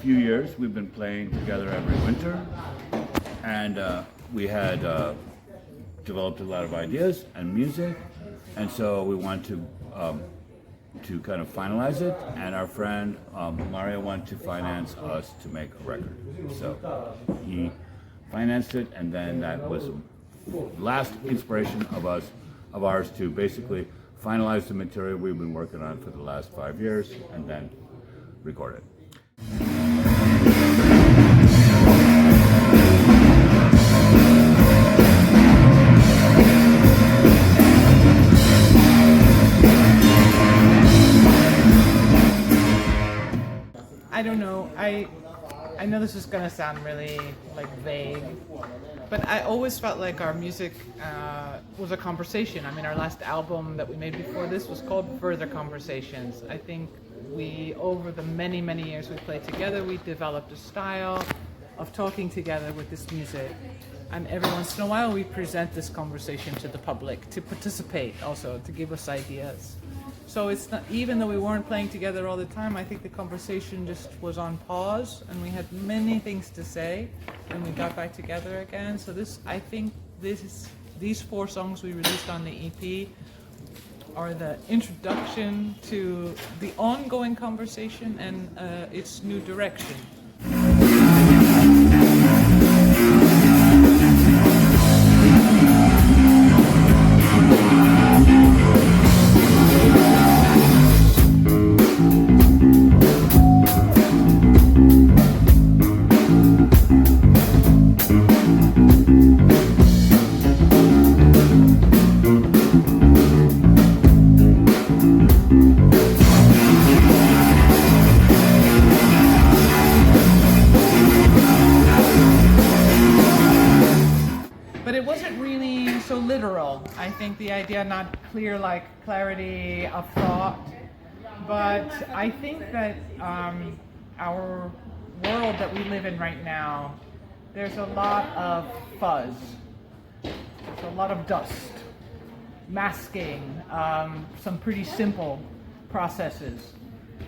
few years, we've been playing together every winter, and we had developed a lot of ideas and music, and so we want to kind of finalize it, and our friend Mario wanted to finance us to make a record. So he financed it, and then that was the last inspiration of ours to basically finalize the material we've been working on for the last 5 years, and then record it. I don't know. I know this is gonna sound really like vague, but I always felt like our music was a conversation. I mean, our last album that we made before this was called Further Conversations. I think we, over the many, many years we played together, we developed a style of talking together with this music. And every once in a while we present this conversation to the public, to participate also, to give us ideas. So it's not, even though we weren't playing together all the time, I think the conversation just was on pause, and we had many things to say when we got back together again. So I think these 4 songs we released on the EP are the introduction to the ongoing conversation and its new direction. I think the idea, not clear like clarity of thought, but I think that our world that we live in right now, there's a lot of fuzz, there's a lot of dust, masking, some pretty simple processes.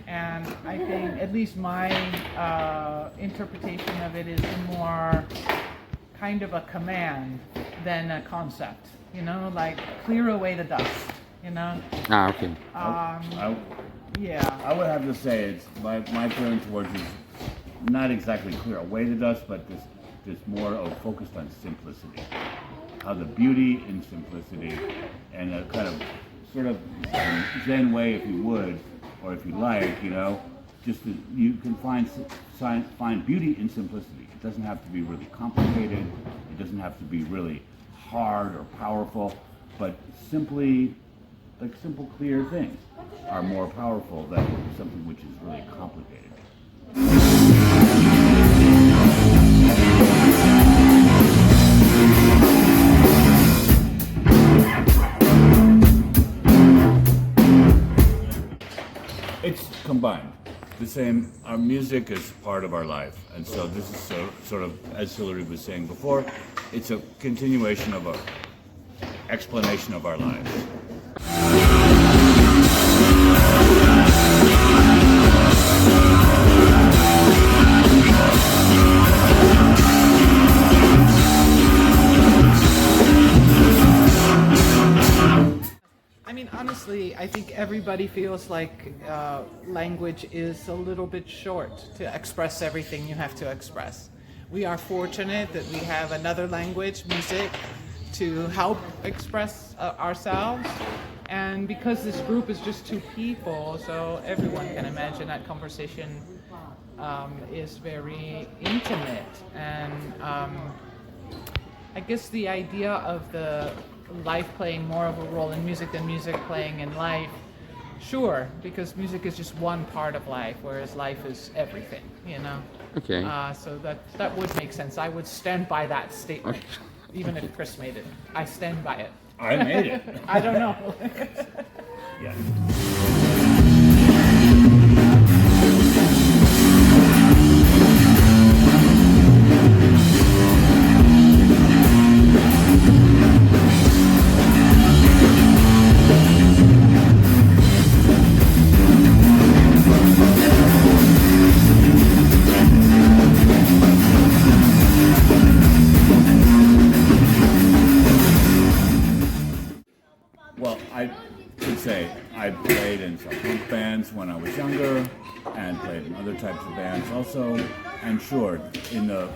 And I think, at least my interpretation of it is more kind of a command than a concept. You know, like clear away the dust, you know? Okay. Yeah. I would have to say it's my feeling towards is not exactly clear away the dust, but this more of focused on simplicity. How the beauty in simplicity, and a kind of sort of Zen way, if you would, or if you like, you know, just that you can find beauty in simplicity. It doesn't have to be really complicated. It doesn't have to be really hard or powerful, but simply, like simple, clear things are more powerful than something which is really complicated. It's combined. The same, our music is part of our life, and so this is sort of, as Hilary was saying before, it's a continuation of an explanation of our lives. I mean, honestly, I think everybody feels like language is a little bit short to express everything you have to express. We are fortunate that we have another language, music, to help express ourselves. And because this group is just 2 people, so everyone can imagine that conversation is very intimate. And I guess the idea of the life playing more of a role in music than music playing in life, sure, because music is just one part of life, whereas life is everything, you know? Okay. So that would make sense. I would stand by that statement, even if Chris made it. I stand by it. I made it. I don't know. Yeah. Well, I could say I played in some punk bands when I was younger, and played in other types of bands also. And sure, in the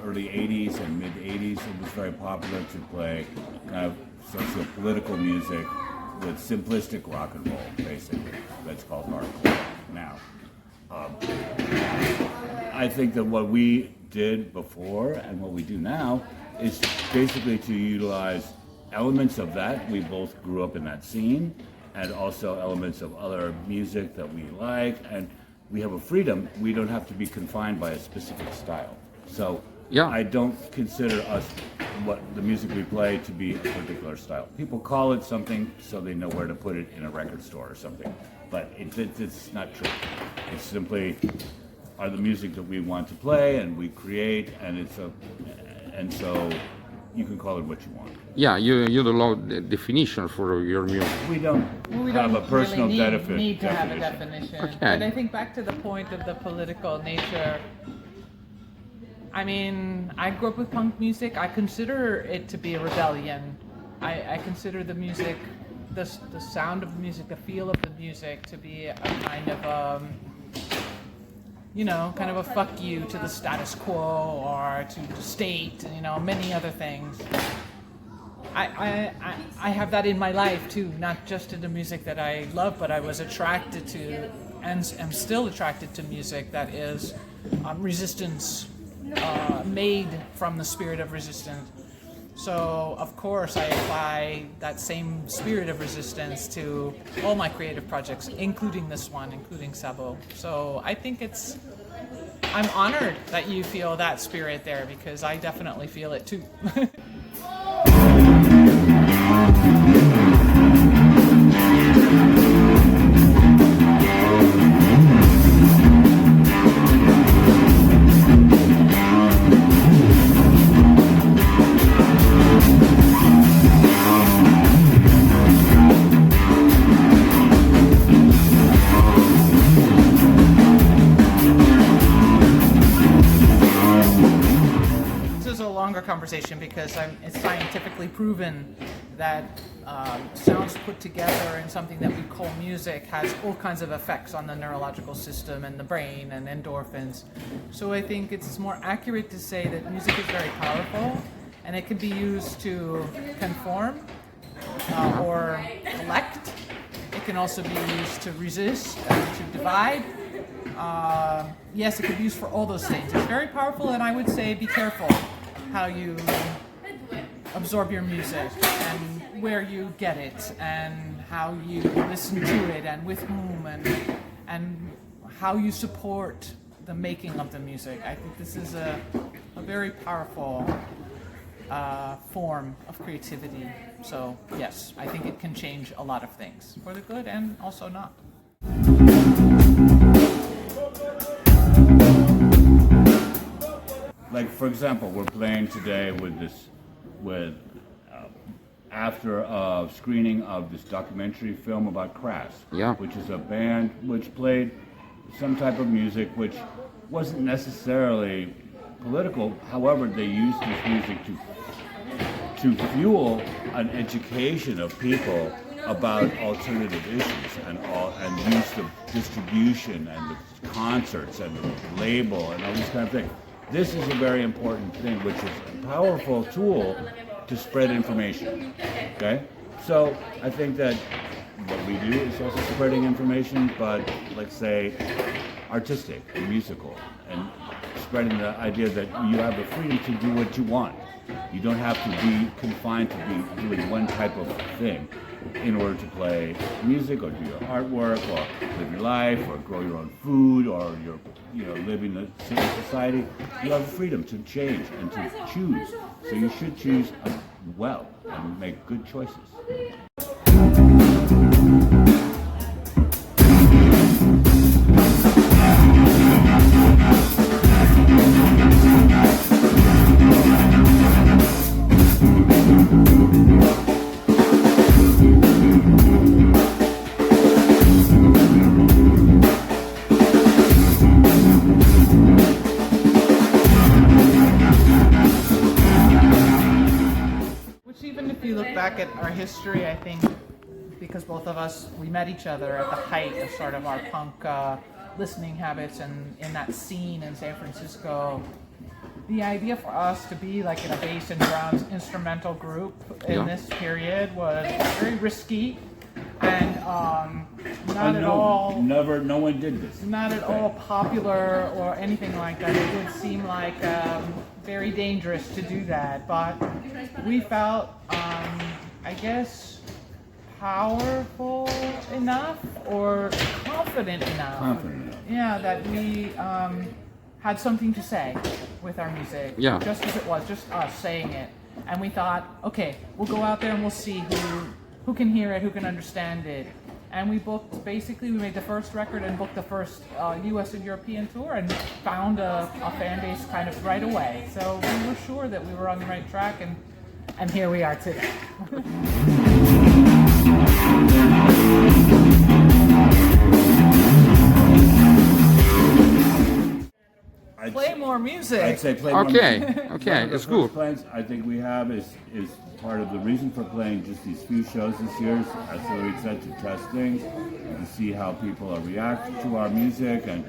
early 80s and mid 80s, it was very popular to play kind of socio-political music with simplistic rock and roll, basically. That's called hardcore now. I think that what we did before and what we do now is basically to utilize elements of that. We both grew up in that scene, and also elements of other music that we like, and we have a freedom. We don't have to be confined by a specific style. So Yeah. I don't consider us, what the music we play, to be a particular style. People call it something so they know where to put it in a record store or something, but it's not true. It's simply are the music that we want to play and we create, and so you can call it what you want. Yeah, you don't know the definition for your music. We don't have a personal really need to have a definition. Okay. But I think back to the point of the political nature. I mean, I grew up with punk music. I consider it to be a rebellion. I consider the music, the sound of the music, the feel of the music to be a kind of, kind of a fuck you to the status quo or to the state, many other things. I have that in my life too, not just in the music that I love, but I was attracted to and am still attracted to music that is resistance, made from the spirit of resistance. So of course I apply that same spirit of resistance to all my creative projects, including this one, including Sabot. So I think I'm honored that you feel that spirit there, because I definitely feel it too. Conversation, because it's scientifically proven that sounds put together in something that we call music has all kinds of effects on the neurological system and the brain and endorphins. So I think it's more accurate to say that music is very powerful, and it can be used to conform or collect. It can also be used to resist, to divide. Yes, it could be used for all those things. It's very powerful, and I would say be careful how you absorb your music and where you get it and how you listen to it and with whom and how you support the making of the music. I think this is a very powerful form of creativity. So yes, I think it can change a lot of things for the good and also not. Like, for example, we're playing today after a screening of this documentary film about Crass, which is a band which played some type of music which wasn't necessarily political. However, they used this music to fuel an education of people about alternative issues and use the distribution and the concerts and the label and all these kind of things. This is a very important thing, which is a powerful tool to spread information, okay? So I think that what we do is also spreading information, but let's say artistic and musical, and spreading the idea that you have the freedom to do what you want. You don't have to be confined to be doing one type of thing in order to play music or do your artwork or live your life or grow your own food or live in a civil society. You have the freedom to change and to choose. So you should choose well and make good choices. you look back at our history, I think because both of us, we met each other at the height of sort of our punk listening habits and in that scene in San Francisco, the idea for us to be like in a bass and drums instrumental group in this period was very risky and not at all. No one did this. Not at all popular or anything like that. It would seem like very dangerous to do that, but we felt, I guess, powerful enough or confident enough. Yeah, that we had something to say with our music. Yeah. Just as it was, just us saying it. And we thought, okay, we'll go out there and we'll see who can hear it, who can understand it. And we made the first record and booked the first US and European tour and found a fan base kind of right away. So we were sure that we were on the right track, and here we are today. Play more music. I'd say play more Okay, music. okay, it's good. Plans I think we have is part of the reason for playing just these few shows this year, as Hilary said, to test things, to see how people are reacting to our music, and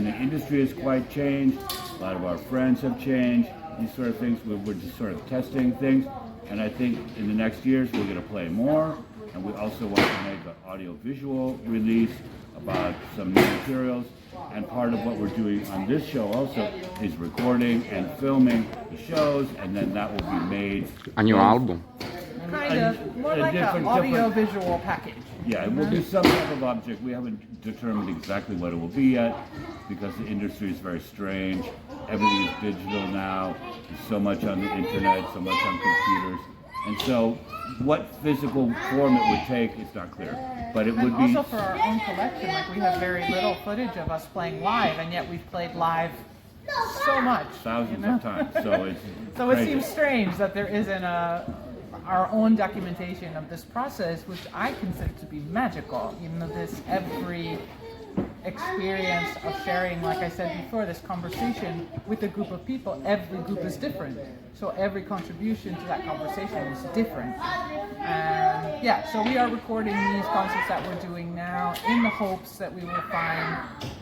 the industry has quite changed. A lot of our friends have changed. These sort of things, we're just sort of testing things, and I think in the next years we're going to play more, and we also want to make an audio-visual release about some new materials. And part of what we're doing on this show also is recording and filming the shows, and then that will be made. A new album. Kind of, more like an audio-visual package. Yeah, it will be some type of object. We haven't determined exactly what it will be yet, because the industry is very strange. Everything is digital now. There's so much on the internet, so much on computers. And so what physical form it would take is not clear. But it would be... Also for our own collection, like we have very little footage of us playing live, and yet we've played live so much. Thousands of times. So it's So it seems strange that there isn't our own documentation of this process, which I consider to be magical. You know, every experience of sharing, like I said before, this conversation with a group of people, every group is different. So every contribution to that conversation is different. And yeah, so we are recording these concerts that we're doing now in the hopes that we will find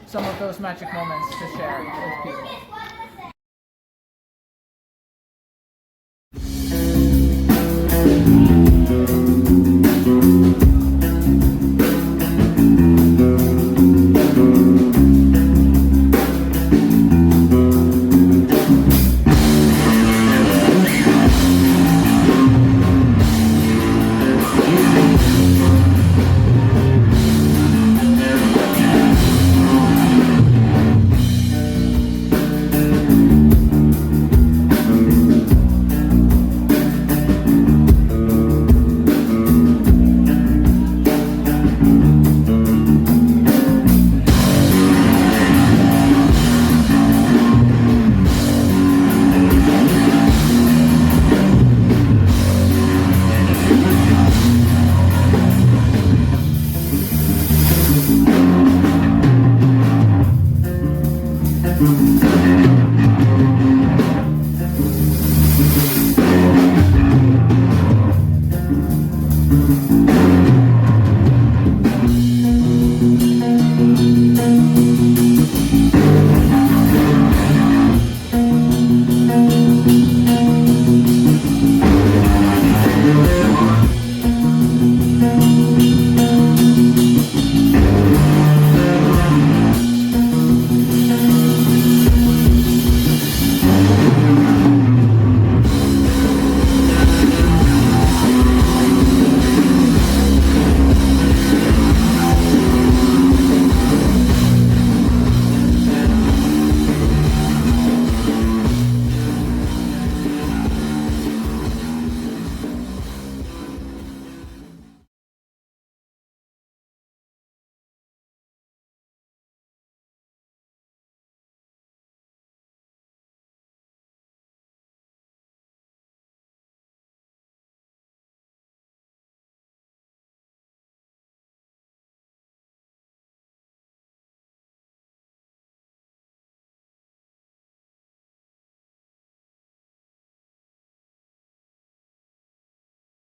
some of those magic moments to share with people.